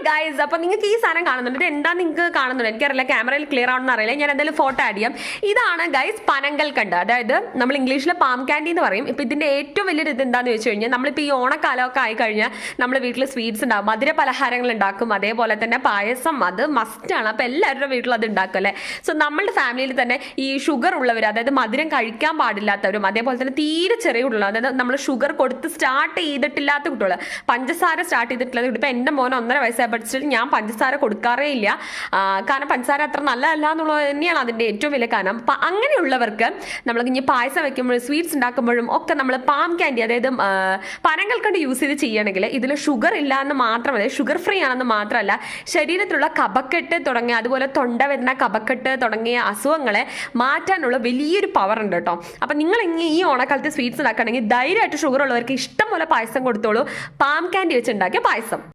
Guys, അപ്പൊ നിങ്ങൾക്ക് ഈ സാധനം കാണുന്നുണ്ട്. ഇത് എന്താ നിങ്ങൾക്ക് കാണുന്നുണ്ട് എനിക്കറിയില്ല, ക്യാമറയിൽ ക്ലിയർ ആണെന്ന് അറിയില്ല. ഞാൻ എന്തായാലും ഫോട്ടോ ആഡ് ചെയ്യാം. ഇതാണ് ഗൈസ് പനങ്കൽക്കണ്ട്, അതായത് നമ്മൾ ഇംഗ്ലീഷിൽ പാം കാൻഡി എന്ന് പറയും. ഇപ്പൊ ഇതിന്റെ ഏറ്റവും വലിയൊരു ഇത് എന്താന്ന് വെച്ച് കഴിഞ്ഞാൽ, നമ്മളിപ്പോൾ ഈ ഓണക്കാലമൊക്കെ ആയി കഴിഞ്ഞാൽ നമ്മൾ വീട്ടിൽ സ്വീറ്റ്സ് ഉണ്ടാകും, മധുര പലഹാരങ്ങൾ ഉണ്ടാക്കും, അതേപോലെ തന്നെ പായസം അത് മസ്റ്റാണ്. അപ്പൊ എല്ലാവരുടെ വീട്ടിലും അത് ഉണ്ടാക്കും അല്ലേ. സോ നമ്മളുടെ ഫാമിലിയിൽ തന്നെ ഈ ഷുഗർ ഉള്ളവർ, അതായത് മധുരം കഴിക്കാൻ പാടില്ലാത്തവരും, അതേപോലെ തന്നെ തീരെ ചെറിയ കുട്ടികളും, അതായത് നമ്മൾ ഷുഗർ കൊടുത്ത് സ്റ്റാർട്ട് ചെയ്തിട്ടില്ലാത്ത കുട്ടികൾ, പഞ്ചസാര സ്റ്റാർട്ട് ചെയ്തിട്ടില്ലാത്ത കുട്ടി. ഇപ്പൊ എന്റെ മോൻ 1.5 വയസ്സായ പഠിച്ചിട്ട് ഞാൻ പഞ്ചസാര കൊടുക്കാറേ ഇല്ല, കാരണം പഞ്ചസാര അത്ര നല്ലതല്ല എന്നുള്ളത് തന്നെയാണ് അതിന്റെ ഏറ്റവും വലിയ കാരണം. അപ്പൊ അങ്ങനെയുള്ളവർക്ക് നമ്മൾ ഇനി പായസം വെക്കുമ്പോഴും സ്വീറ്റ്സ് ഉണ്ടാക്കുമ്പോഴും ഒക്കെ നമ്മൾ പാം കാൻഡി, അതായത് പനങ്കൽക്കണ്ട് യൂസ് ചെയ്ത് ചെയ്യണമെങ്കിൽ ഇതിൽ ഷുഗർ ഇല്ല എന്ന് മാത്രമല്ല, ഷുഗർ ഫ്രീ ആണെന്ന് മാത്രമല്ല, ശരീരത്തിലുള്ള കഫക്കെട്ട് തുടങ്ങിയ, അതുപോലെ തൊണ്ടവേദന, കഫക്കെട്ട് തുടങ്ങിയ അസുഖങ്ങളെ മാറ്റാനുള്ള വലിയൊരു പവർ ഉണ്ട് കേട്ടോ. അപ്പൊ നിങ്ങൾ ഇനി ഈ ഓണക്കാലത്ത് സ്വീറ്റ്സ് ഉണ്ടാക്കുകയാണെങ്കിൽ ധൈര്യമായിട്ട് ഷുഗർ ഉള്ളവർക്ക് ഇഷ്ടം പോലെ പായസം കൊടുത്തോളൂ, പാം കാൻഡി വെച്ച് ഉണ്ടാക്കിയ പായസം.